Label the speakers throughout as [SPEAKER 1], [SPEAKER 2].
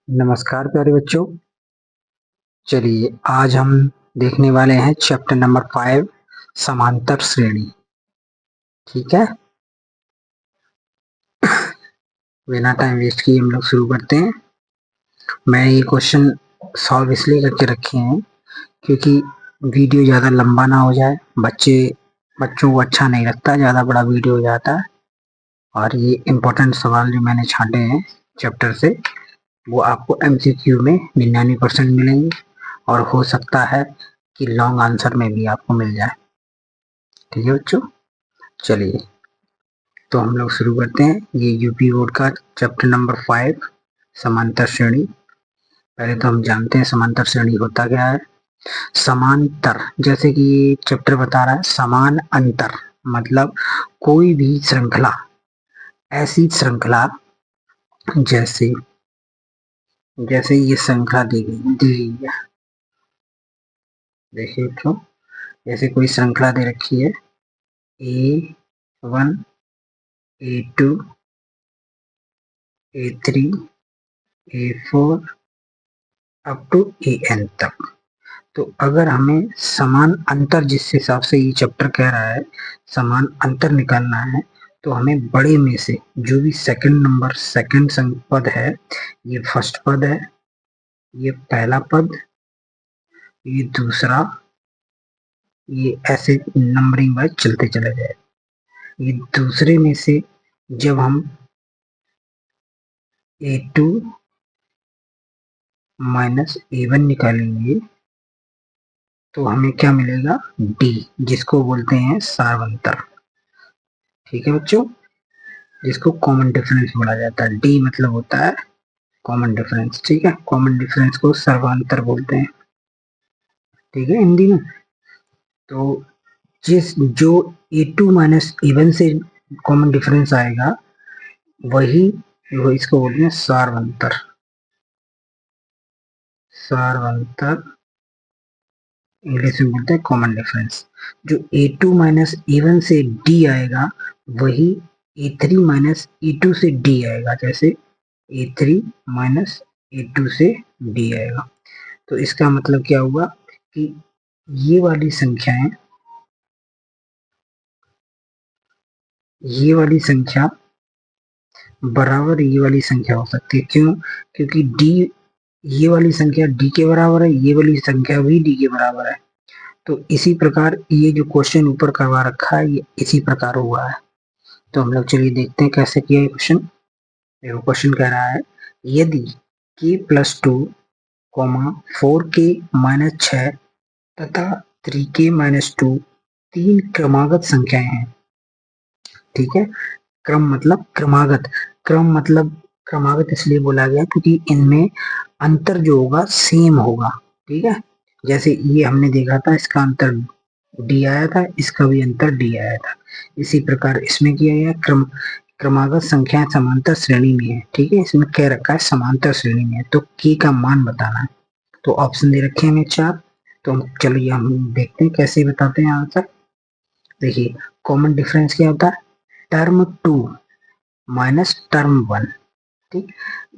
[SPEAKER 1] नमस्कार प्यारे बच्चों। चलिए आज हम देखने वाले हैं चैप्टर नंबर 5 समांतर श्रेणी। ठीक है, बिना टाइम वेस्ट किए हम लोग शुरू करते हैं। मैं ये क्वेश्चन सॉल्व इसलिए करके रखे हैं क्योंकि वीडियो ज़्यादा लंबा ना हो जाए। बच्चों को अच्छा नहीं लगता, ज़्यादा बड़ा वीडियो हो जाता है। और ये इम्पोर्टेंट सवाल जो मैंने छांटे हैं चैप्टर से, वो आपको MCQ में 99% मिलेंगे और हो सकता है कि लॉन्ग आंसर में भी आपको मिल जाए। ठीक है बच्चों, चलिए तो हम लोग शुरू करते हैं। ये यूपी बोर्ड का चैप्टर नंबर 5 समांतर श्रेणी। पहले तो हम जानते हैं समांतर श्रेणी होता क्या है। समांतर, जैसे कि चैप्टर बता रहा है, समान अंतर मतलब कोई भी श्रृंखला, ऐसी श्रृंखला जैसे जैसे ये श्रृंखला दी गई है। देखिए तो जैसे कोई श्रृंखला दे रखी है A1 A2 A3 A4 up to AN तक। तो अगर हमें समान अंतर, जिस हिसाब से ये चैप्टर कह रहा है समान अंतर निकालना है, तो हमें बड़े में से जो भी सेकंड पद है, ये फर्स्ट पद है, ये पहला पद, ये दूसरा, ये ऐसे नंबरिंग वाइज चलते चले जाए। ये दूसरे में से जब हम A2 माइनस A1 निकालेंगे तो हमें क्या मिलेगा, D, जिसको बोलते हैं सार्वंतर। ठीक है बच्चों, जिसको कॉमन डिफरेंस बोला जाता है। डी मतलब होता है कॉमन डिफरेंस। ठीक है, कॉमन डिफरेंस को सर्वांतर बोलते हैं। ठीक है हिंदी में। तो जो A2 माइनस A1 से कॉमन डिफरेंस आएगा वही वो इसको बोलते हैं सार्वंतर। सार्वंतर इंग्लिश में बोलते हैं कॉमन डिफरेंस। जो A2 माइनस A1 से D आएगा वही A3 माइनस A2 से D आएगा। जैसे A3 माइनस A2 से D आएगा। तो इसका मतलब क्या हुआ कि ये वाली संख्याएं, ये वाली संख्या बराबर ये वाली संख्या हो सकती है। क्यों? क्योंकि D, ये वाली संख्या D के बराबर है, ये वाली संख्या भी D के बराबर है। तो इसी प्रकार ये जो क्वेश्चन ऊपर करवा रखा है ये इसी प्रकार हुआ है। तो हम लोग चलिए देखते हैं कैसे किया ये क्वेश्चन। देखो क्वेश्चन कह रहा है यदि k प्लस 2 4k माइनस 6 तथा 3k माइनस 2 तीन क्रमागत संख्याएं हैं। ठीक है, क्रम मतलब क्रमागत। क्रमागत इसलिए बोला गया क्योंकि इनमें अंतर जो होगा सेम होगा। ठीक है, जैसे ये हमने देखा था इसका अंतर D आया था, इसका भी अंतर D आया था। इसी प्रकार इसमें किया गया क्रमागत संख्याएं समांतर श्रेणी में है। ठीक है, इसमें कह रखा है समांतर श्रेणी में है, तो k का मान बताना है। तो ऑप्शन दे रखे हैं हमें 4। तो चलिए हम देखते हैं कैसे बताते हैं आंसर। देखिए कॉमन डिफरेंस क्या होता है, टर्म 2 माइनस टर्म 1। ठीक,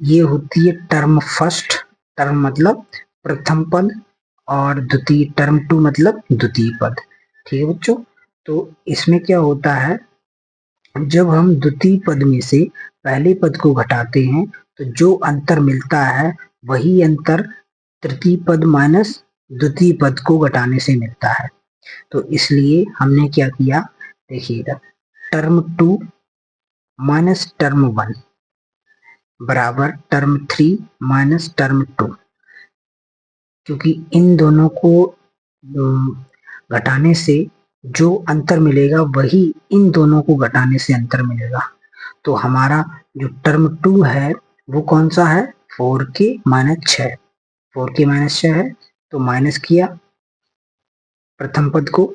[SPEAKER 1] ये होती है टर्म फर्स्ट, टर्म मतलब प्रथम पद, और द्वितीय टर्म 2 मतलब द्वितीय पद। ठीक है बच्चों, तो इसमें क्या होता है, जब हम द्वितीय पद में से पहले पद को घटाते हैं तो जो अंतर मिलता है वही अंतर तृतीय पद माइनस द्वितीय पद को घटाने से मिलता है। तो इसलिए हमने क्या किया, देखिएगा, टर्म 2 माइनस टर्म 1 बराबर टर्म 3 माइनस टर्म 2। क्योंकि इन दोनों को घटाने से जो अंतर मिलेगा वही इन दोनों को घटाने से अंतर मिलेगा। तो हमारा जो टर्म 2 है वो कौन सा है, 4k माइनस 6। 4k माइनस 6 है तो माइनस किया प्रथम पद को,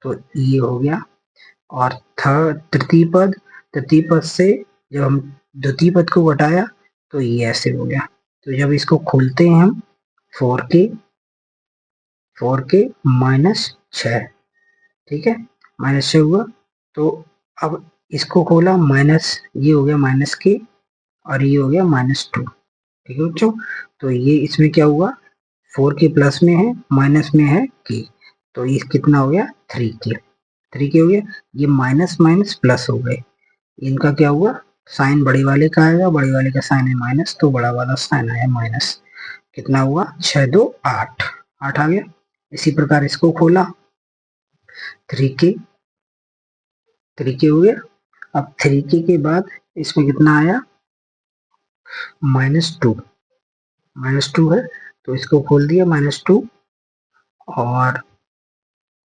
[SPEAKER 1] तो ये हो गया। और तृतीय पद से जब हम द्वितीय पद को घटाया तो ये ऐसे हो गया। तो जब इसको खोलते हैं हम 4k माइनस 6, ठीक है, माइनस 6 हुआ। तो अब इसको खोला माइनस, ये हो गया माइनस k और ये हो गया -2। ठीक है बच्चों। तो ये इसमें क्या हुआ, 4 के प्लस में है, माइनस में है के, तो ये कितना हो गया 3 के, 3 के हो गया। ये माइनस माइनस प्लस हो गए, इनका क्या हुआ, साइन बड़े वाले का आएगा, बड़े वाले का साइन है माइनस, तो बड़ा वाला साइन आया माइनस। कितना हुआ 6 2 8, 8 आ गया। इसी प्रकार इसको खोला, 3 के, 3 के हो गया। अब 3 के बाद इसमें कितना आया -2, -2 है, तो इसको खोल दिया -2, और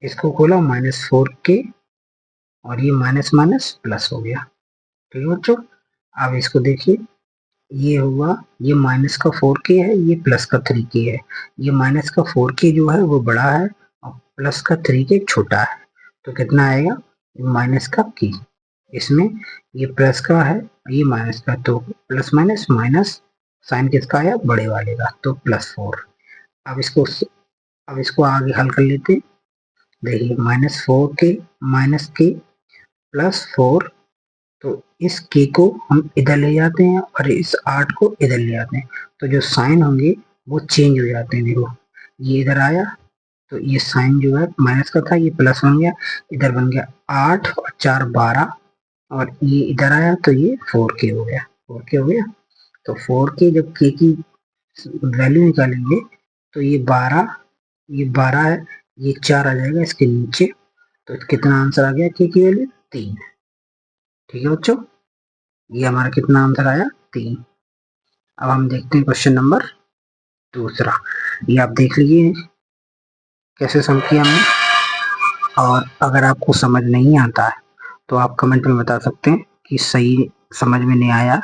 [SPEAKER 1] इसको खोला -4 के, और ये माइनस माइनस प्लस हो गया। ठीक है बच्चों। अब इसको देखिए, ये हुआ, ये माइनस का 4 के है, ये प्लस का 3 के है। ये माइनस का 4 के जो है वो बड़ा है, और प्लस का 3 के छोटा है, तो कितना आएगा माइनस का के। इसमें ये प्लस का है, ये माइनस का, तो प्लस माइनस माइनस, साइन किसका आया बड़े वाले का, तो +4। अब इसको आगे हल कर लेते। देखिए -4 के माइनस के +4, तो इस के को हम इधर ले जाते हैं और इस 8 को इधर ले जाते हैं, तो जो साइन होंगे वो चेंज हो जाते हैं। देखो ये इधर आया, तो ये साइन जो है माइनस का था, ये प्लस बन गया, इधर बन गया 8 और 4 12, और ये इधर आया तो ये 4 के हो गया, 4 के हो गया। तो 4 के जब के की वैल्यू निकालेंगे तो ये 12 है, ये 4 आ जाएगा इसके नीचे, तो कितना आंसर आ गया के की वैल्यू 3। ठीक है बच्चों, ये हमारा कितना आंसर आया 3। अब हम देखते हैं क्वेश्चन नंबर दूसरा। ये आप देख लीजिए कैसे सॉल्व किया हमने, और अगर आपको समझ नहीं आता है तो आप कमेंट में बता सकते हैं कि सही समझ में नहीं आया,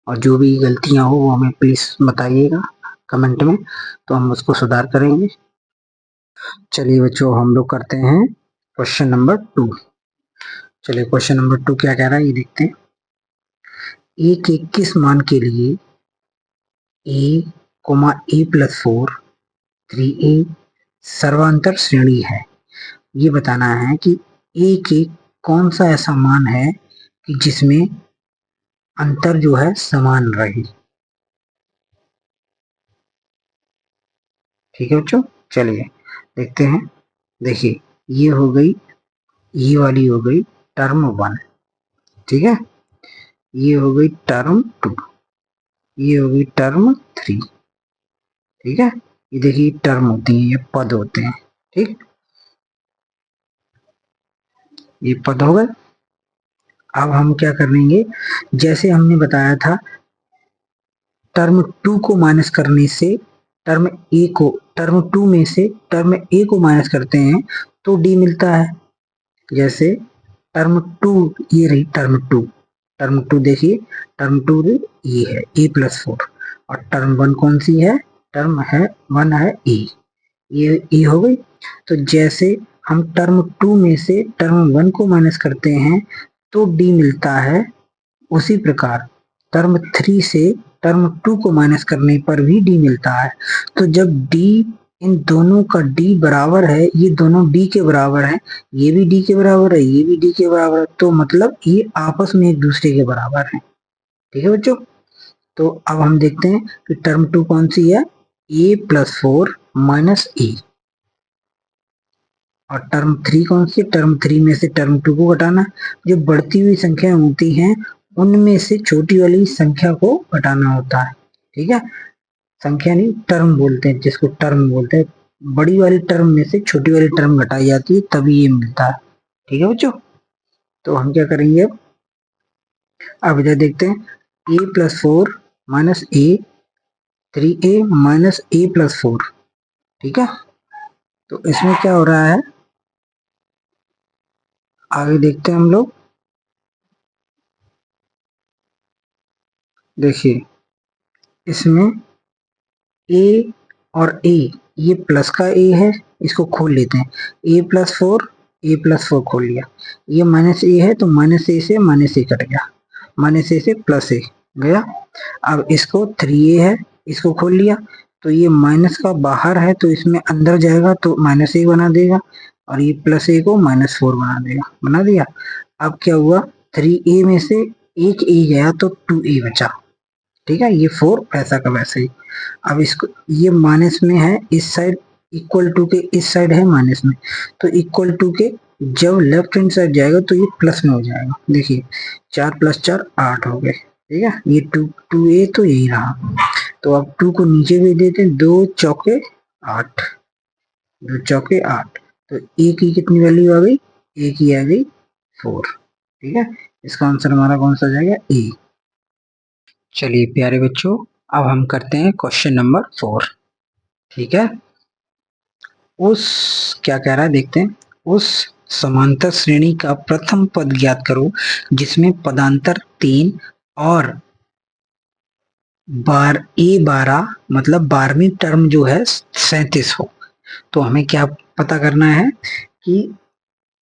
[SPEAKER 1] और जो भी गलतियां हो वो हमें प्लीज बताइएगा कमेंट में, तो हम उसको सुधार करेंगे। चलिए बच्चों, हम लोग करते हैं क्वेश्चन नंबर 2। चलिए क्वेश्चन नंबर 2 क्या कह रहा है ये देखते हैं। ए के किस मान के लिए a, a+4 3a सर्वांतर श्रेणी है। ये बताना है कि a के कौन सा ऐसा मान है कि जिसमें अंतर जो है समान रहे। ठीक है बच्चों, चलिए देखते हैं। देखिए ये हो गई, ये वाली हो गई टर्म 1, ठीक है, ये हो गई टर्म 2, ये हो गई टर्म 3। ठीक है, ये देखिए टर्म होती है, ये पद होते हैं। ठीक, ये पद हो गए। अब हम क्या करेंगे, जैसे हमने बताया था टर्म 2 को माइनस करने से टर्म ए को, टर्म 2 में से टर्म ए को माइनस करते हैं तो डी मिलता है। जैसे टर्म 2, ये रही टर्म 2, टर्म 2 देखिए, टर्म 2 ये है a+4, और टर्म 1 कौन सी है, टर्म है 1 है ए, ये ए हो गई। तो जैसे हम टर्म 2 में से टर्म 1 को माइनस करते हैं तो डी मिलता है, उसी प्रकार टर्म 3 से टर्म 2 को माइनस करने पर भी डी मिलता है। तो जब डी, इन दोनों का डी बराबर है, ये दोनों डी के बराबर है, ये भी डी के बराबर है, ये भी डी के बराबर है, तो मतलब ये आपस में एक दूसरे के बराबर है। ठीक है बच्चों, तो अब हम देखते हैं कि टर्म 2 कौन सी है, a+4 - a, और टर्म 3 कौन सी, टर्म 3 में से टर्म 2 को घटाना। जो बढ़ती हुई संख्या होती हैं उनमें से छोटी वाली संख्या को घटाना होता है। ठीक है, संख्या नहीं टर्म बोलते हैं, जिसको टर्म बोलते हैं, बड़ी वाली टर्म में से छोटी वाली टर्म घटाई जाती है तभी ये मिलता है। ठीक है बच्चों, तो हम क्या करेंगे, अब इधर देखते हैं a+4 - a, 3a - a+4। ठीक है, तो इसमें क्या हो रहा है आगे देखते हैं हम लोग। देखिए इसमें a और a, ये प्लस का a है, इसको खोल लेते हैं, a+4 खोल लिया, ये -a है तो -a से -a कट गया, -a से +a गया। अब इसको 3a है, इसको खोल लिया, तो ये माइनस का बाहर है तो इसमें अंदर जाएगा तो -a बना देगा, और ये +a को -4 बना देगा, बना दिया। अब क्या हुआ, 3a में से एक a गया तो 2a बचा, ठीक है, ये 4 वैसा का वैसे ही। अब इसको ये माइनस में है, इस साइड इक्वल टू के इस साइड है माइनस में, तो इक्वल टू के जब लेफ्ट हैंड साइड जाएगा तो ये प्लस में हो जाएगा। देखिए 4 + 4 8 हो गए, ठीक है, ये 2a तो यही रहा। तो अब 2 को नीचे भी देते हैं, 2 चौके 8, 2 चौके 8, तो a की कितनी वैल्यू आ गई, a की आ गई 4, ठीक है। इसका आंसर हमारा कौन सा जाएगा, ए। चलिए प्यारे बच्चों, अब हम करते हैं क्वेश्चन नंबर 4, ठीक है। उस क्या कह रहा है देखते हैं, उस समांतर श्रेणी का प्रथम पद ज्ञात करो जिसमें पदांतर 3 और A12 मतलब 12वीं टर्म जो है 37 हो। तो हमें क्या पता करना है कि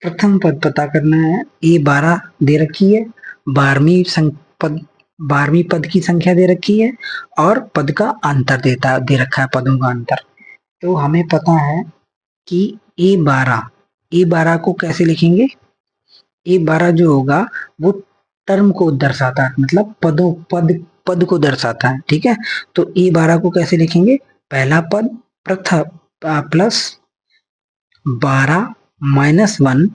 [SPEAKER 1] प्रथम पद पता करना है। A12 दे रखी है, 12वीं पद की संख्या दे रखी है, और पद का अंतर दे रखा है, पदों का अंतर। तो हमें पता है कि A12 को कैसे लिखेंगे, A12 जो होगा वो टर्म को दर्शाता है, मतलब पद को दर्शाता है, ठीक है। तो A12 को कैसे लिखेंगे, पहला पद प्रथम प्लस 12 - 1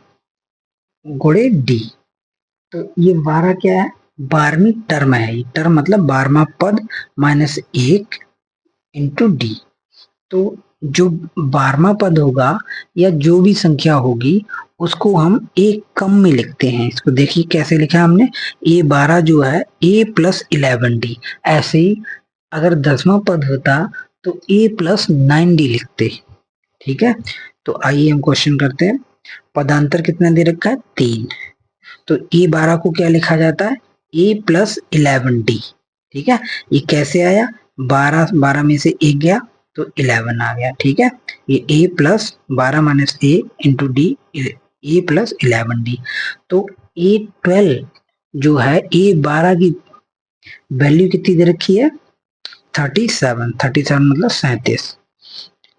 [SPEAKER 1] गुणे डी। तो ये 12 क्या है, 12वीं टर्म है, ये टर्म मतलब 12वां पद -1 इंटू डी। तो जो 12वां पद होगा या जो भी संख्या होगी उसको हम एक कम में लिखते हैं। इसको देखिए कैसे लिखा है हमने, A12 जो है A+11D। ऐसे ही अगर 10वां पद होता तो A+9D लिखते, ठीक है। तो आइए हम क्वेश्चन करते हैं। पदांतर कितना दे रखा है, 3। तो A12 को क्या लिखा जाता है, A+11D, ठीक है। ये कैसे आया, 12 में से 1 गया तो 11 आ गया, ठीक है। ये A+12 - A into D, A+11D। तो A12 जो है, A12 की वैल्यू कितनी दे रखी है, 37 मतलब 37,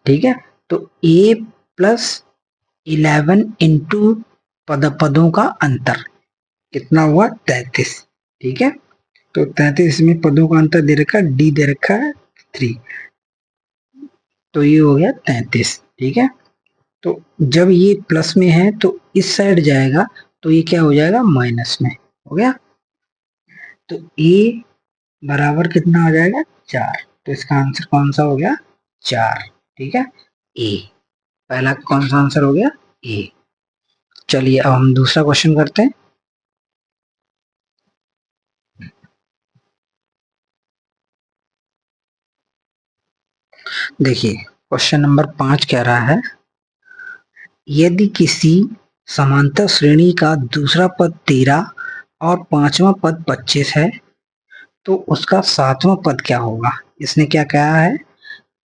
[SPEAKER 1] ठीक है। तो A+11 इंटू पदों का अंतर कितना हुआ, 33, ठीक है। तो 33 में पदों का अंतर दे रखा है, डी दे रखा है 3, तो ये हो गया 33, ठीक है। तो जब ये प्लस में है तो इस साइड जाएगा, तो ये क्या हो जाएगा, माइनस में हो गया। तो ए बराबर कितना आ जाएगा, 4। तो इसका आंसर कौन सा हो गया, 4, ठीक है, ए। पहला कौन सा आंसर हो गया, ए। चलिए अब हम दूसरा क्वेश्चन करते हैं। देखिए क्वेश्चन नंबर 5 कह रहा है, यदि किसी समांतर श्रेणी का दूसरा पद 13 और 5वां पद 25 है तो उसका 7वां पद क्या होगा। इसने क्या कहा है,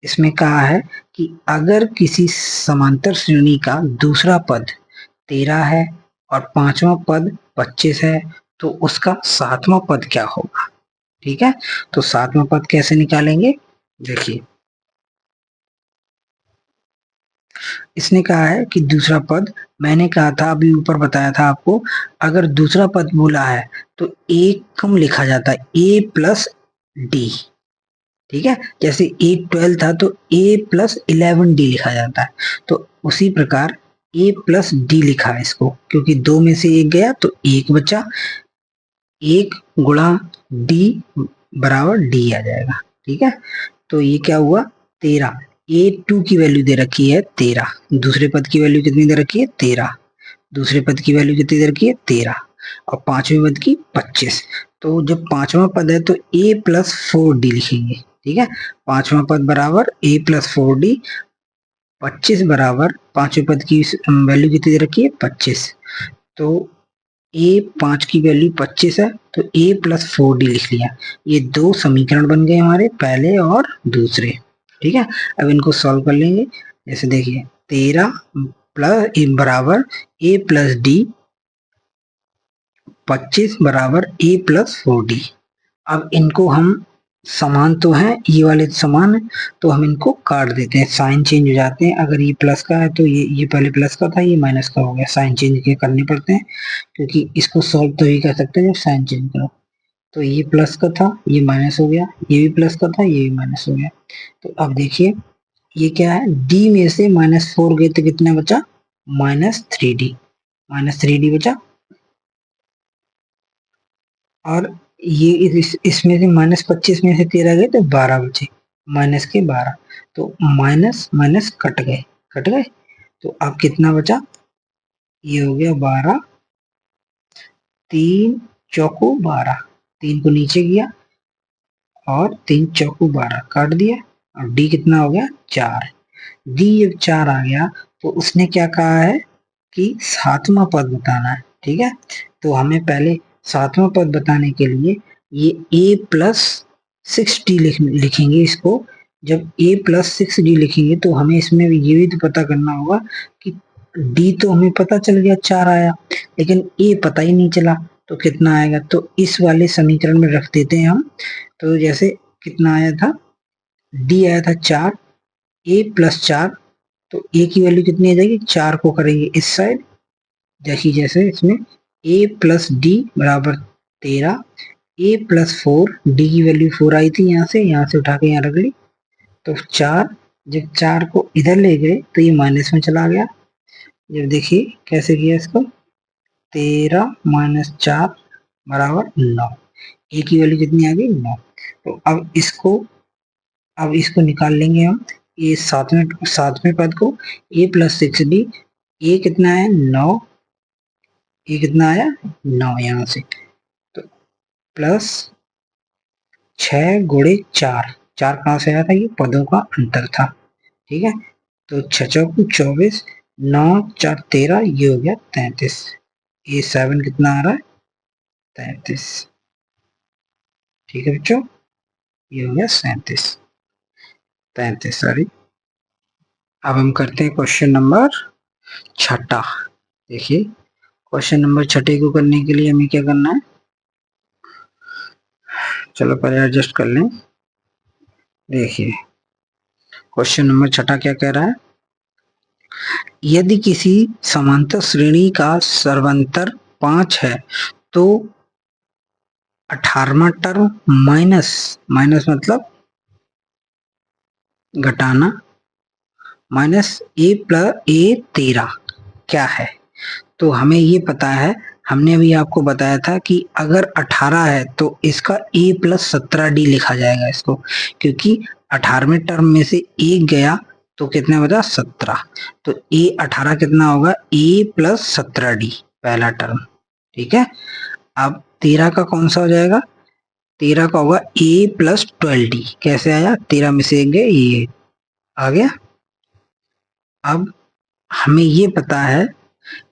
[SPEAKER 1] इसमें कहा है कि अगर किसी समांतर श्रेणी का दूसरा पद 13 है और 5वां पद 25 है तो उसका 7वां पद क्या होगा, ठीक है। तो 7वां पद कैसे निकालेंगे, देखिए इसने कहा है कि दूसरा पद, मैंने कहा था अभी ऊपर बताया था आपको, अगर दूसरा पद बोला है तो एक कम लिखा जाता है, A+D, ठीक है। जैसे A12 था तो A+11D लिखा जाता है, तो उसी प्रकार A+D लिखा है इसको, क्योंकि 2 में से 1 गया तो 1 बचा, 1 गुणा D बराबर D आ जाएगा, ठीक है। तो ये क्या हुआ, 13। A2 की वैल्यू दे रखी है 13, दूसरे पद की वैल्यू कितनी दे रखी है, 13, दूसरे पद की वैल्यू कितनी दे रखी है, 13, और 5वें पद की 25। तो जब 5वां पद है तो A+4D लिखेंगे, ठीक है। 5वां पद बराबर A+4D, 25 बराबर 5वें पद की वैल्यू कितनी दे रखी है, 25। तो A5 की वैल्यू 25 है तो A+4D लिख लिया। ये 2 समीकरण बन गए हमारे, पहले और दूसरे, ठीक है। अब इनको सॉल्व कर लेंगे। जैसे देखिए 13 प्लस बराबर A+D, 25 बराबर A+4D। अब इनको हम समान तो हैं, ये वाले समान है, तो हम इनको काट देते हैं, साइन चेंज हो जाते हैं। अगर ये प्लस का है तो ये पहले प्लस का था, ये माइनस का हो गया, साइन चेंज के करने पड़ते हैं, क्योंकि इसको सॉल्व तो ही कर सकते हैं जब साइन चेंज करो। तो ये प्लस का था, ये माइनस हो गया, ये भी प्लस का था, ये भी माइनस हो गया। तो अब देखिए ये क्या है, डी में से -4 गए तो कितना बचा, -3d, -3d बचा। और ये इसमें से -25 में से 13 गए तो 12 बचे, माइनस के 12। तो माइनस माइनस कट गए, कट गए। तो अब कितना बचा, ये हो गया 12, 3 चौको 12, 3 को नीचे किया और 3 चौको 12 काट दिया। और डी कितना हो गया, 4। डी जब 4 आ गया तो उसने क्या कहा है कि सातवां पद बताना है, ठीक है। तो हमें पहले सातवां पद बताने के लिए ये a+6d लिखेंगे इसको। जब a+6d लिखेंगे तो हमें इसमें ये भी तो पता करना होगा कि d तो हमें पता चल गया 4 आया, लेकिन a पता ही नहीं चला तो कितना आएगा। तो इस वाले समीकरण में रख देते हैं हम। तो जैसे कितना आया था, d आया था 4, a+4, तो a की वैल्यू कितनी आ जाएगी, 4 को करेंगे इस साइड, जैसे इसमें a+d बराबर 13, a+4, d की वैल्यू 4 आई थी, यहाँ से उठा के यहाँ रख ली। तो 4, जब 4 को इधर ले गए तो ये माइनस में चला गया। जब देखिए कैसे किया इसको, 13 - 4 बराबर 9, a की वैल्यू कितनी आ गई, 9। तो अब इसको निकाल लेंगे हम, ये सातवें पद को, a+6d, a कितना है 9, ये कितना आया 9 यहाँ से। तो प्लस 6 गुणे 4, 4 कहाँ से आया था, ये पदों का अंतर था, ठीक है। तो 6 चौको 24, 9 4 13, ये हो गया 33। ये 7 कितना आ रहा है, 33, ठीक है बच्चों, ये हो गया 33, सॉरी। अब हम करते हैं क्वेश्चन नंबर 6। देखिए क्वेश्चन नंबर 6 को करने के लिए हमें क्या करना है, चलो पहले एडजस्ट कर लें। देखिए क्वेश्चन नंबर 6 क्या कह रहा है, यदि किसी समांतर श्रेणी का सर्वांतर 5 है तो 18वां टर्म माइनस मतलब घटाना -a+a13 क्या है। तो हमें ये पता है, हमने अभी आपको बताया था कि अगर 18 है तो इसका a+17d लिखा जाएगा इसको, क्योंकि 18वें टर्म में से एक गया तो कितना बचा, 17। तो a18 कितना होगा, a+17d पहला टर्म, ठीक है। अब 13 का कौन सा हो जाएगा, 13 का होगा a+12d। कैसे आया, 13 में से एक गए, ये आ गया। अब हमें ये पता है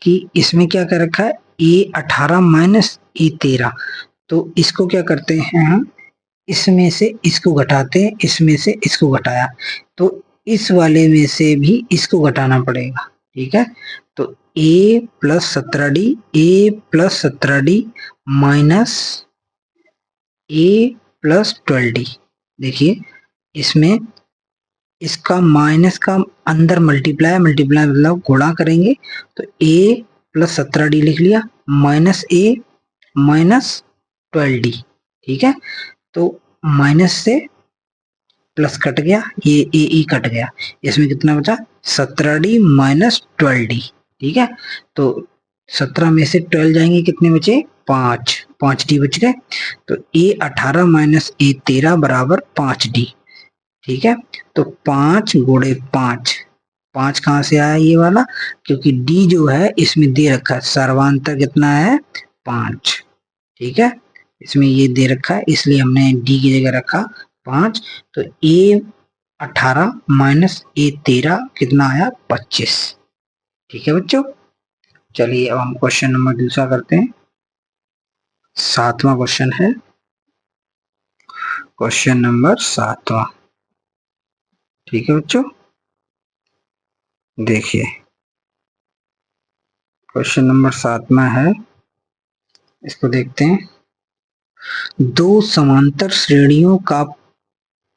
[SPEAKER 1] कि इसमें क्या कर रखा है, a18 - a13। तो इसको क्या करते हैं हम, इसमें से इसको घटाते हैं, इसमें से इसको घटाया तो इस वाले में से भी इसको घटाना पड़ेगा, ठीक है। तो a+17d, a+17d माइनस a+12d। देखिए इसमें इसका माइनस का अंदर मल्टीप्लाई मतलब गुणा करेंगे, तो a+17d लिख लिया माइनस a -12d, ठीक है। तो माइनस से प्लस कट गया, ये ए कट गया, इसमें कितना बचा 17d - 12d, ठीक है। तो 17 में से 12 जाएंगे, कितने बचे 5d बच गए। तो a18 - a13 बराबर 5d, ठीक है। तो 5 गुणे 5, 5 कहाँ से आया ये वाला, क्योंकि d जो है इसमें दे रखा है सर्वांतर कितना है 5, ठीक है। इसमें ये दे रखा है इसलिए हमने d की जगह रखा 5। तो a18 - a13 कितना आया 25, ठीक है बच्चों। चलिए अब हम क्वेश्चन नंबर दूसरा करते हैं। 7वां क्वेश्चन है, क्वेश्चन नंबर 7वां, ठीक है बच्चों। देखिए क्वेश्चन नंबर 7वां है, इसको देखते हैं। दो समांतर श्रेणियों का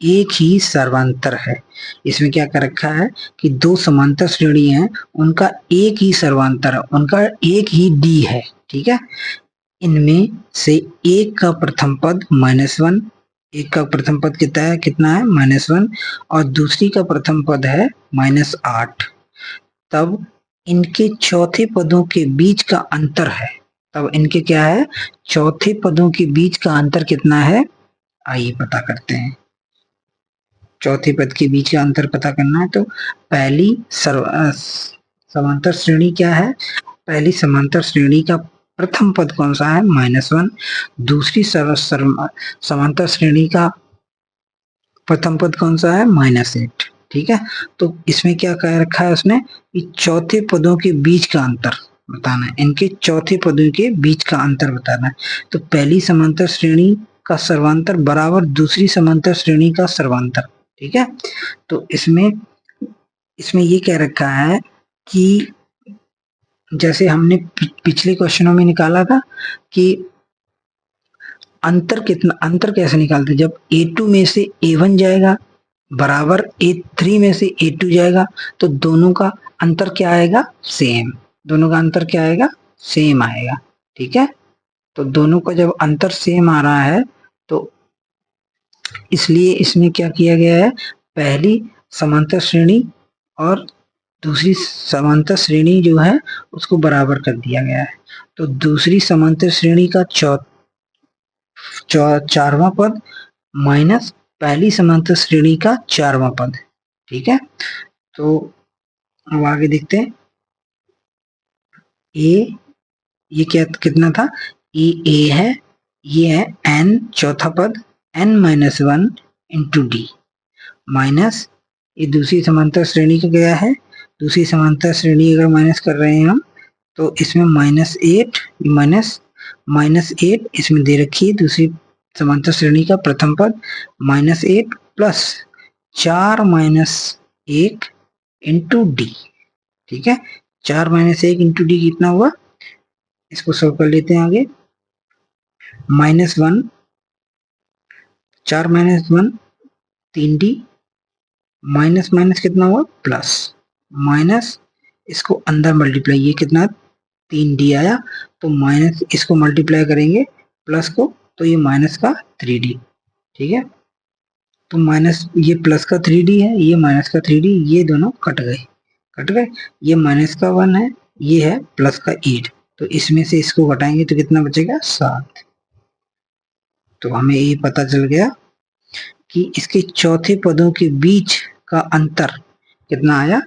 [SPEAKER 1] एक ही सर्वांतर है। इसमें क्या कर रखा है कि दो समांतर श्रेणी हैं, उनका एक ही सर्वांतर है, उनका एक ही डी है, ठीक है। इनमें से एक का प्रथम पद -1, एक का प्रथम पद कितना है -1, और दूसरी का प्रथम पद है -8, तब इनके चौथे पदों के बीच का अंतर है, तब इनके क्या है, चौथे पदों के बीच का अंतर कितना है, आइए पता करते हैं। चौथे पद के बीच का अंतर पता करना है तो पहली समांतर श्रेणी क्या है, पहली समांतर श्रेणी का प्रथम पद कौन सा है, -1, दूसरी समांतर श्रेणी का प्रथम पद कौन सा है, -8। ठीक है, तो इसमें क्या कह रखा है उसने, कि चौथे पदों के बीच का अंतर बताना है, इनके चौथे पदों के बीच का अंतर बताना है। तो पहली समांतर श्रेणी का सर्वांतर बराबर दूसरी समांतर श्रेणी का सर्वांतर। ठीक है, तो इसमें ये कह रखा है कि जैसे हमने पिछले क्वेश्चनों में निकाला था कि अंतर कैसे निकालते, जब A2 में से A1 जाएगा बराबर A3 में से A2 जाएगा, तो दोनों का अंतर क्या आएगा, सेम, दोनों का अंतर क्या आएगा, सेम आएगा। ठीक है, तो दोनों का जब अंतर सेम आ रहा है तो इसलिए इसमें क्या किया गया है, पहली समांतर श्रेणी और दूसरी समांतर श्रेणी जो है उसको बराबर कर दिया गया है। तो दूसरी समांतर श्रेणी का चारवां पद माइनस पहली समांतर श्रेणी का चारवां पद। ठीक है, तो अब आगे देखते हैं। ये क्या कितना था, ए है, ये है n चौथा पद n-1 इंटू डी, माइनस ये दूसरी समांतर श्रेणी का गया है, दूसरी समांतर श्रेणी अगर माइनस कर रहे हैं हम तो इसमें -8 इसमें दे रखी है, दूसरी समांतर श्रेणी का प्रथम पद -8 प्लस 4 - 1 इंटू डी। ठीक है, 4 - 1 इंटू डी कितना हुआ, इसको सॉल्व कर लेते हैं आगे। -1 4 - 1 3D, माइनस माइनस कितना हुआ, प्लस, माइनस इसको अंदर मल्टीप्लाई, ये कितना 3D आया, तो माइनस इसको मल्टीप्लाई करेंगे प्लस को, तो ये माइनस का 3D। ठीक है, तो माइनस ये प्लस का 3D है, ये माइनस का 3D, ये दोनों कट गए, ये माइनस का 1 है, ये है प्लस का 8, तो इसमें से इसको घटाएंगे तो कितना बचेगा, 7। तो हमें ये पता चल गया कि इसके चौथे पदों के बीच का अंतर कितना आया,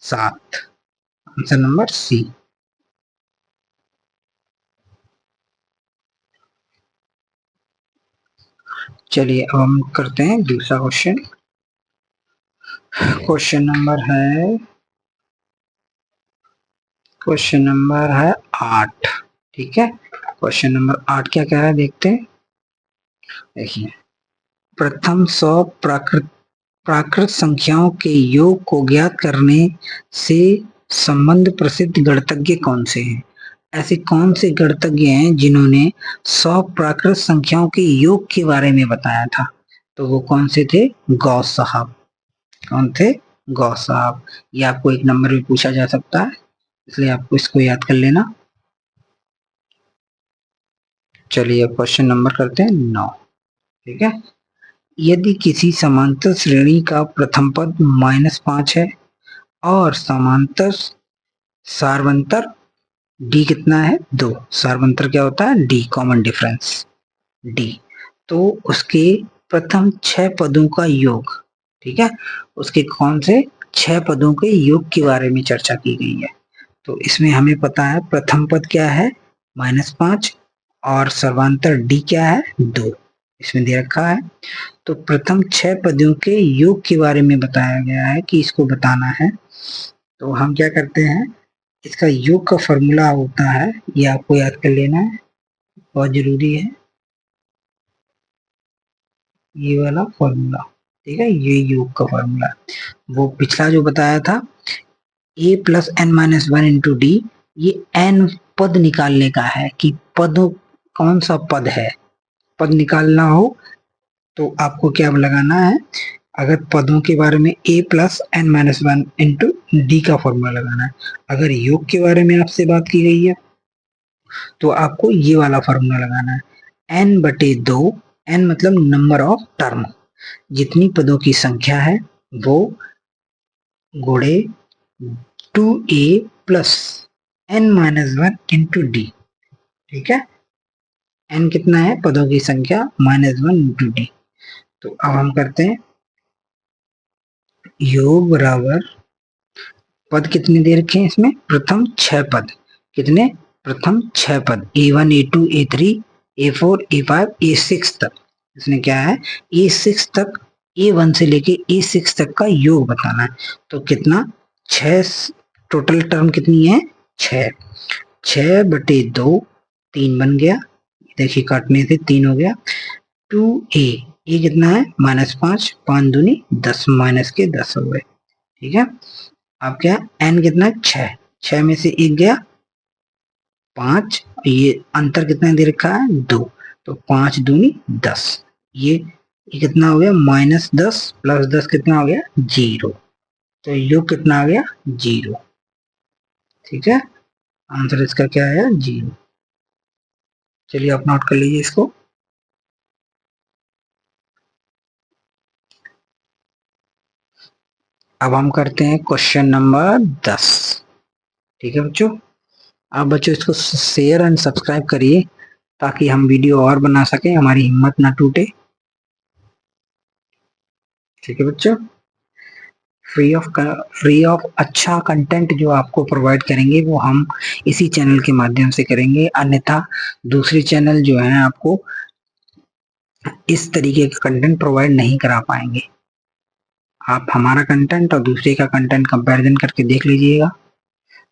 [SPEAKER 1] 7। Answer number C. चलिए अब हम करते हैं दूसरा क्वेश्चन। क्वेश्चन नंबर है 8। ठीक है, क्वेश्चन नंबर 8 क्या कह रहा है देखते हैं। देखिए, प्रथम 100 प्राकृत संख्याओं के योग को ज्ञात करने से संबंध प्रसिद्ध गणितज्ञ कौन से हैं, ऐसे कौन से गणितज्ञ हैं जिन्होंने 100 प्राकृत संख्याओं के योग के बारे में बताया था, तो वो कौन से थे, गॉस साहब। कौन थे, गॉस साहब। ये आपको एक नंबर भी पूछा जा सकता है, इसलिए आपको इसको याद कर लेना। चलिए अब क्वेश्चन नंबर करते हैं 9। ठीक है, यदि किसी समांतर श्रेणी का प्रथम पद -5 है और समांतर सारवंतर डी कितना है, 2, सारवंतर क्या होता है, डी, कॉमन डिफरेंस डी, तो उसके प्रथम 6 पदों का योग। ठीक है, उसके कौन से 6 पदों के योग के बारे में चर्चा की गई है। तो इसमें हमें पता है प्रथम पद क्या है, -5, और सर्वांतर डी क्या है, 2, इसमें दे रखा है। तो प्रथम 6 पदों के योग के बारे में बताया गया है कि इसको बताना है। तो हम क्या करते हैं, इसका योग का फॉर्मूला होता है, ये आपको याद कर लेना है, बहुत जरूरी है ये वाला फॉर्मूला। ठीक है, ये योग का फॉर्मूला, वो पिछला जो बताया था a + n-1 इंटू डी, ये n पद निकालने का है कि पद कौन सा पद है, पद निकालना हो तो आपको क्या लगाना है, अगर पदों के बारे में a + n-1 इंटू डी का फॉर्मूला लगाना है। अगर योग के बारे में आपसे बात की गई है तो आपको ये वाला फॉर्मूला लगाना है, n/2, n मतलब नंबर ऑफ टर्म, जितनी पदों की संख्या है वो गुणे 2a plus n-1 into D. ठीक है, n कितना है, पदों की संख्या -1 इंटू डी। तो अब हम करते हैं योग बराबर, पद कितने दे रखे हैं इसमें, प्रथम 6 पद, कितने, प्रथम 6 पद, a1 a2 a3 a4 a5 a6 तक। इसमें क्या है, a6 तक, a1 से लेके a6 तक का योग बताना है। तो कितना, 6, टोटल टर्म कितनी है, 6, 6/2, 3 बन गया, देखिए काटने से 3 हो गया, 2a, ये कितना है, -5, 5 दूनी 10, माइनस के 10 हो गए। ठीक है, अब क्या, n कितना, 6, 6 में से 1 गया 5, ये अंतर कितना दे रखा है, 2, तो 5 दूनी 10, ये कितना हो गया, -10 प्लस 10 कितना हो गया, 0, तो योग कितना आ गया, 0। ठीक है, आंसर इसका क्या है, 0। चलिए आप नोट कर लीजिए इसको। अब हम करते हैं क्वेश्चन नंबर 10। ठीक है बच्चों, आप बच्चों इसको शेयर एंड सब्सक्राइब करिए ताकि हम वीडियो और बना सकें, हमारी हिम्मत ना टूटे। ठीक है बच्चों, फ्री ऑफ अच्छा कंटेंट जो आपको प्रोवाइड करेंगे वो हम इसी चैनल के माध्यम से करेंगे, अन्यथा दूसरे चैनल जो है आपको इस तरीके का कंटेंट प्रोवाइड नहीं करा पाएंगे। आप हमारा कंटेंट और दूसरे का कंटेंट कंपैरिजन करके देख लीजिएगा,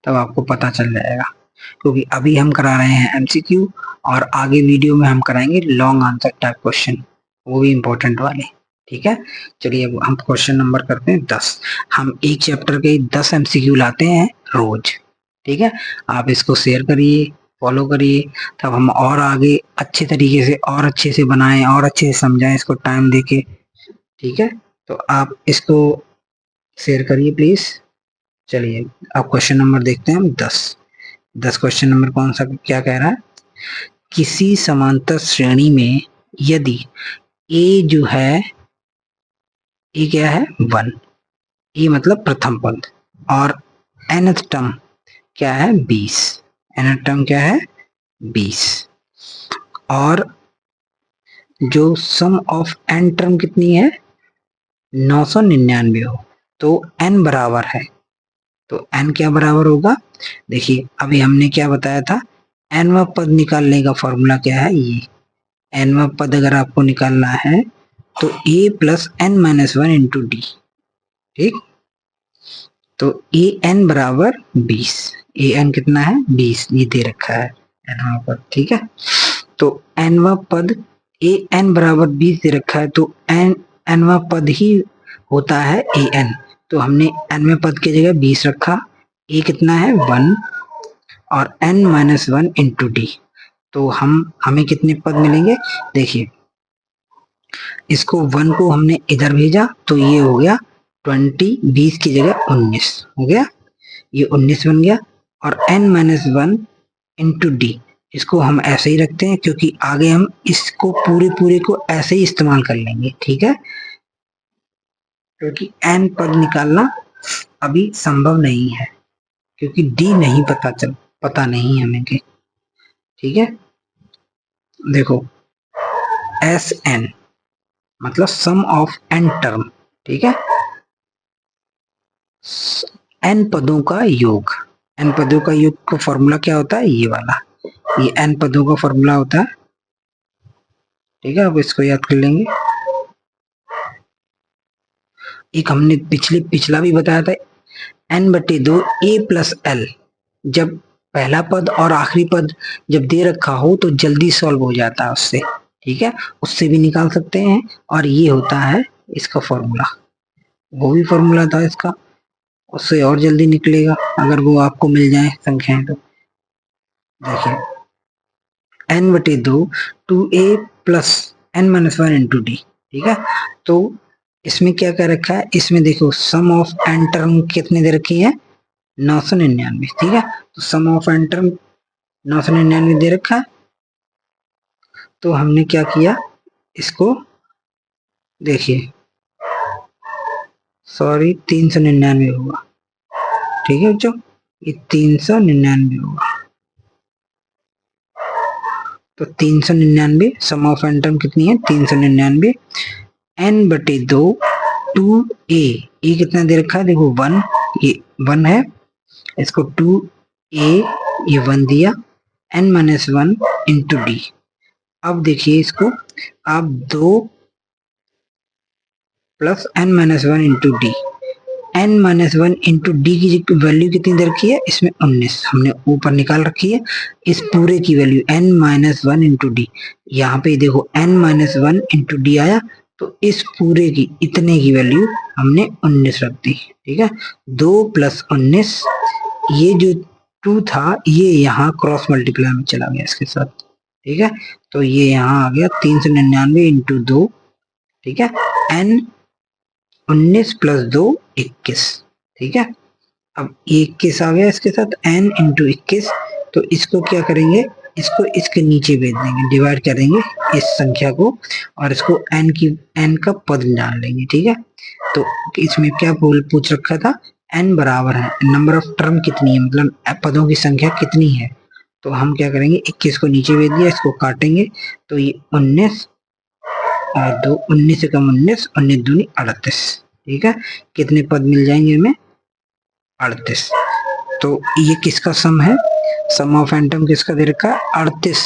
[SPEAKER 1] तब आपको पता चल जाएगा। क्योंकि अभी हम करा रहे हैं एमसीक्यू और आगे वीडियो में हम कराएंगे लॉन्ग आंसर टाइप क्वेश्चन, वो भी इंपॉर्टेंट वाले। ठीक है, चलिए अब हम क्वेश्चन नंबर करते हैं 10। हम एक चैप्टर के 10 एमसीक्यू लाते हैं रोज। ठीक है, आप इसको शेयर करिए, फॉलो करिए, तब हम और आगे अच्छे तरीके से और अच्छे से बनाएं और अच्छे से समझाएं इसको टाइम देके। ठीक है, तो आप इसको शेयर करिए प्लीज। चलिए अब क्वेश्चन नंबर देखते हैं हम 10 क्वेश्चन नंबर कौन सा, क्या कह रहा है, किसी समांतर श्रेणी में यदि ए जो है, ए क्या है, 1, ए मतलब प्रथम पद, और nth टर्म क्या है, 20, nth टर्म क्या है, 20, और जो सम ऑफ n टर्म कितनी है, 999 हो, तो n बराबर है, तो n क्या बराबर होगा, देखिए अभी हमने क्या बताया था, nवा पद निकालने का फॉर्मूला क्या है, ये nवा पद अगर आपको निकालना है तो a plus n-1 into D. ठीक, तो ए एन बराबर 20, ए एन कितना है, 20, ये दे रखा है nवा पद। ठीक है, तो nवा पद ए एन बराबर 20 दे रखा है, तो nवा पद ही होता है ए एन, तो हमने nवें पद की जगह 20 रखा, ए कितना है 1 और n-1 इंटू डी, तो हमें कितने पद मिलेंगे, देखिए इसको 1 को हमने इधर भेजा तो ये हो गया 20, 20 की जगह 19 हो गया, ये 19 बन गया, और n-1 इंटू डी, इसको हम ऐसे ही रखते हैं क्योंकि आगे हम इसको पूरे को ऐसे ही इस्तेमाल कर लेंगे। ठीक है, क्योंकि n पद निकालना अभी संभव नहीं है क्योंकि डी नहीं पता नहीं है हमें के। ठीक है, देखो एस एन मतलब सम ऑफ n टर्म। ठीक है, n पदों का योग, n पदों का योग का फॉर्मूला क्या होता है, ये वाला, ये n पदों का फॉर्मूला होता है। ठीक है, अब इसको याद कर लेंगे। एक हमने पिछला भी बताया था, n/2 a प्लस एल, जब पहला पद और आखिरी पद जब दे रखा हो तो जल्दी सॉल्व हो जाता है उससे। ठीक है, उससे भी निकाल सकते हैं, और ये होता है इसका फॉर्मूला, वो भी फॉर्मूला था इसका, उससे और जल्दी निकलेगा अगर वो आपको मिल जाए संख्याएं। तो देखिए n/2 2a plus n-1 into D. ठीक है, तो इसमें क्या क्या रखा है, इसमें देखो सम ऑफ n टर्म कितने दे रखी है, 999। ठीक है, तो सम ऑफ n टर्म 999 दे रखा है, तो हमने क्या किया, इसको देखिए, सॉरी 399 होगा, ठीक है बच्चों, ये 399 होगा। तो 399 सम ऑफ एन टर्म कितनी है, 399 n बटे 2 2a, ये कितना दे रखा है, देखो 1, ये 1 है, इसको 2a, ये 1 दिया, n माइनस 1 इंटू डी। अब देखिए इसको आप 2 plus n minus 1 into D, n minus 1 into D की वैल्यू कितनी दे रखी है, इसमें 19 हमने ऊपर निकाल रखी है, इस पूरे की value n minus 1 into D, यहाँ पे देखो n माइनस 1 इंटू डी आया, तो इस पूरे की इतने की वैल्यू हमने 19 रख दी, ठीक है। 2 प्लस 19, ये जो 2 था ये यहाँ क्रॉस मल्टीप्लाई में चला गया इसके साथ, ठीक है, तो ये यहाँ आ गया 399 इंटू 2, ठीक है, n 19 प्लस 2 21, ठीक है। अब 21 आ गया इसके साथ, n इंटू 21, तो इसको क्या करेंगे, इसको इसके नीचे भेज देंगे, डिवाइड करेंगे इस संख्या को, और इसको n का पद डाल लेंगे, ठीक है। तो इसमें क्या पूछ रखा था, n बराबर है, नंबर ऑफ टर्म कितनी है, मतलब पदों की संख्या कितनी है, तो हम क्या करेंगे, 21 को नीचे भेज दिया, इसको काटेंगे, तो ये 19 और 2, 19 से कम 19, 19 दूनी 38, ठीक है, कितने पद मिल जाएंगे हमें, 38। तो ये किसका सम है, सम ऑफ एन टर्म किसका दे रखा है, 38।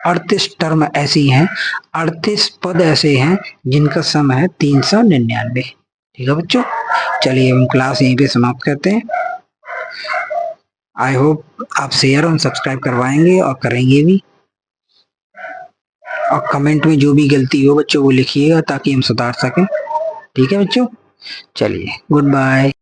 [SPEAKER 1] 38 टर्म ऐसी हैं, 38 पद ऐसे हैं जिनका सम है 399, ठीक है बच्चों। चलिए हम क्लास यहीं पे समाप्त करते हैं। आई होप आप शेयर और सब्सक्राइब करवाएंगे और करेंगे भी, और कमेंट में जो भी गलती हो बच्चों वो लिखिएगा ताकि हम सुधार सकें, ठीक है बच्चों। चलिए गुड बाय।